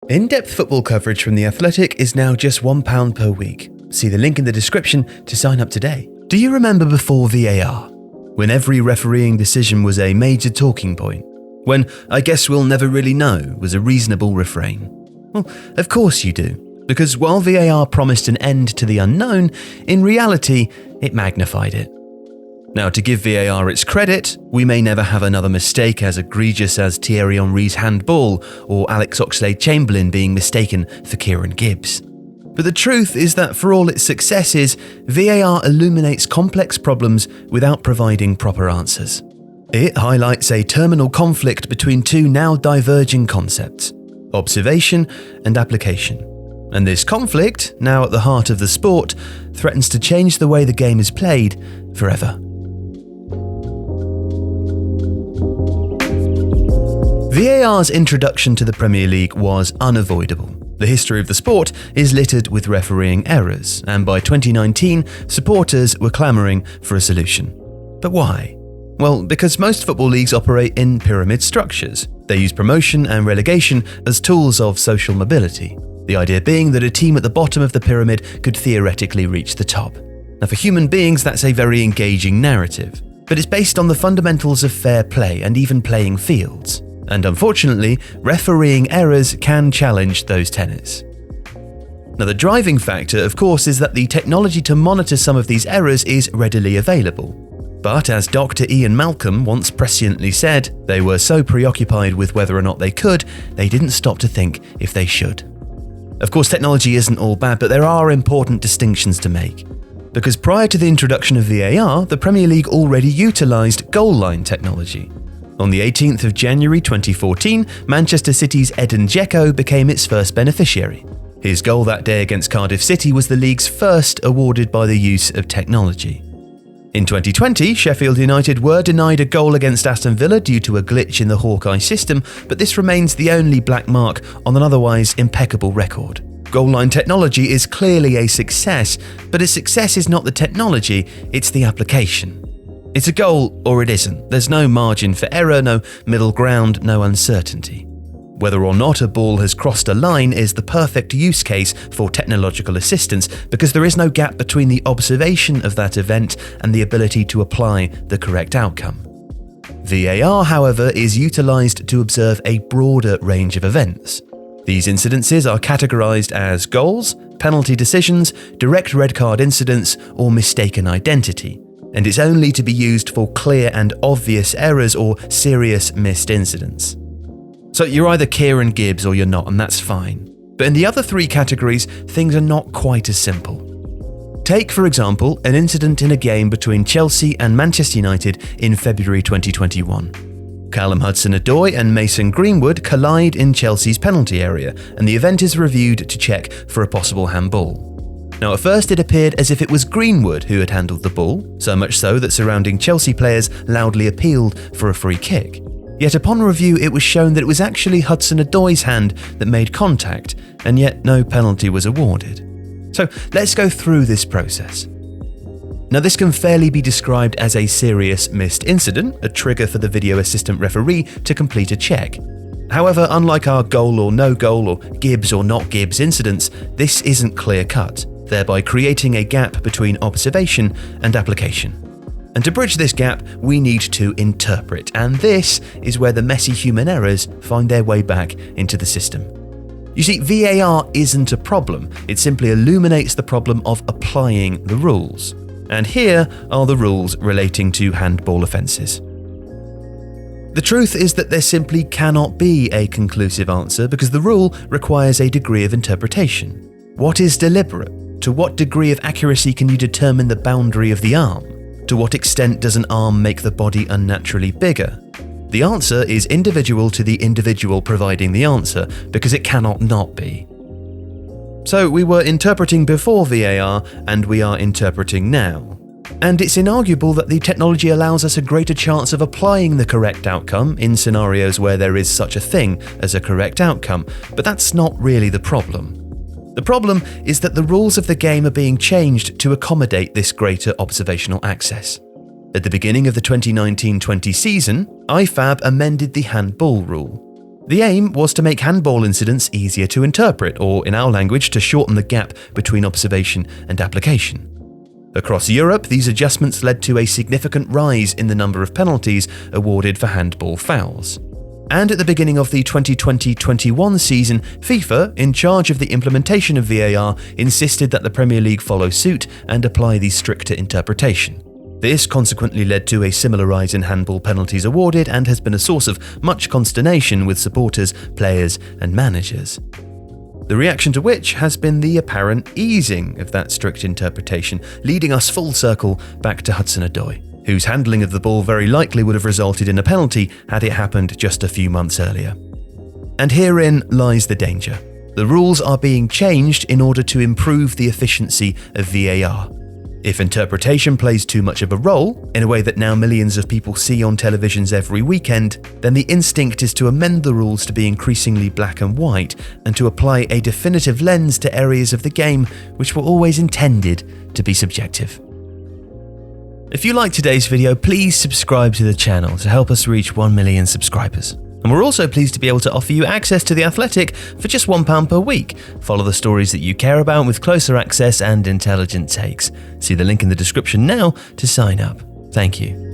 In-depth football coverage from The Athletic is now just £1 per week. See the link in the description to sign up today. Do you remember before VAR, when every refereeing decision was a major talking point? When "I guess we'll never really know" was a reasonable refrain? Well, of course you do, because while VAR promised an end to the unknown, in reality, it magnified it. Now, to give VAR its credit, we may never have another mistake as egregious as Thierry Henry's handball or Alex Oxlade-Chamberlain being mistaken for Kieran Gibbs. But the truth is that for all its successes, VAR illuminates complex problems without providing proper answers. It highlights a terminal conflict between two now diverging concepts: observation and application. And this conflict, now at the heart of the sport, threatens to change the way the game is played forever. VAR's introduction to the Premier League was unavoidable. The history of the sport is littered with refereeing errors, and by 2019, supporters were clamouring for a solution. But why? Well, because most football leagues operate in pyramid structures. They use promotion and relegation as tools of social mobility. The idea being that a team at the bottom of the pyramid could theoretically reach the top. Now, for human beings, that's a very engaging narrative, but it's based on the fundamentals of fair play and even playing fields. And unfortunately, refereeing errors can challenge those tenets. Now, the driving factor, of course, is that the technology to monitor some of these errors is readily available. But as Dr. Ian Malcolm once presciently said, they were so preoccupied with whether or not they could, they didn't stop to think if they should. Of course, technology isn't all bad, but there are important distinctions to make. Because prior to the introduction of VAR, the Premier League already utilised goal line technology. On the 18th of January 2014, Manchester City's Edin Dzeko became its first beneficiary. His goal that day against Cardiff City was the league's first awarded by the use of technology. In 2020, Sheffield United were denied a goal against Aston Villa due to a glitch in the Hawkeye system, but this remains the only black mark on an otherwise impeccable record. Goal line technology is clearly a success, but its success is not the technology, it's the application. It's a goal or it isn't. There's no margin for error, no middle ground, no uncertainty. Whether or not a ball has crossed a line is the perfect use case for technological assistance because there is no gap between the observation of that event and the ability to apply the correct outcome. VAR, however, is utilised to observe a broader range of events. These incidences are categorised as goals, penalty decisions, direct red card incidents, or mistaken identity, and it's only to be used for clear and obvious errors or serious missed incidents. So you're either Kieran Gibbs or you're not, and that's fine. But in the other three categories, things are not quite as simple. Take, for example, an incident in a game between Chelsea and Manchester United in February 2021. Callum Hudson-Odoi and Mason Greenwood collide in Chelsea's penalty area, and the event is reviewed to check for a possible handball. Now, at first it appeared as if it was Greenwood who had handled the ball, so much so that surrounding Chelsea players loudly appealed for a free kick. Yet upon review it was shown that it was actually Hudson-Odoi's hand that made contact, and yet no penalty was awarded. So let's go through this process. Now, this can fairly be described as a serious missed incident, a trigger for the video assistant referee to complete a check. However, unlike our goal or no goal or Gibbs or not Gibbs incidents, this isn't clear-cut, thereby creating a gap between observation and application. And to bridge this gap, we need to interpret, and this is where the messy human errors find their way back into the system. You see, VAR isn't a problem, it simply illuminates the problem of applying the rules. And here are the rules relating to handball offences. The truth is that there simply cannot be a conclusive answer because the rule requires a degree of interpretation. What is deliberate? To what degree of accuracy can you determine the boundary of the arm? To what extent does an arm make the body unnaturally bigger? The answer is individual to the individual providing the answer because it cannot not be. So we were interpreting before VAR and we are interpreting now. And it's inarguable that the technology allows us a greater chance of applying the correct outcome in scenarios where there is such a thing as a correct outcome, but that's not really the problem. The problem is that the rules of the game are being changed to accommodate this greater observational access. At the beginning of the 2019-20 season, IFAB amended the handball rule. The aim was to make handball incidents easier to interpret, or in our language, to shorten the gap between observation and application. Across Europe, these adjustments led to a significant rise in the number of penalties awarded for handball fouls. And at the beginning of the 2020-21 season, FIFA, in charge of the implementation of VAR, insisted that the Premier League follow suit and apply the stricter interpretation. This consequently led to a similar rise in handball penalties awarded and has been a source of much consternation with supporters, players and managers. The reaction to which has been the apparent easing of that strict interpretation, leading us full circle back to Hudson-Odoi, whose handling of the ball very likely would have resulted in a penalty had it happened just a few months earlier. And herein lies the danger. The rules are being changed in order to improve the efficiency of VAR. If interpretation plays too much of a role, in a way that now millions of people see on televisions every weekend, then the instinct is to amend the rules to be increasingly black and white, and to apply a definitive lens to areas of the game which were always intended to be subjective. If you liked today's video, please subscribe to the channel to help us reach 1 million subscribers. And we're also pleased to be able to offer you access to The Athletic for just £1 per week. Follow the stories that you care about with closer access and intelligent takes. See the link in the description now to sign up. Thank you.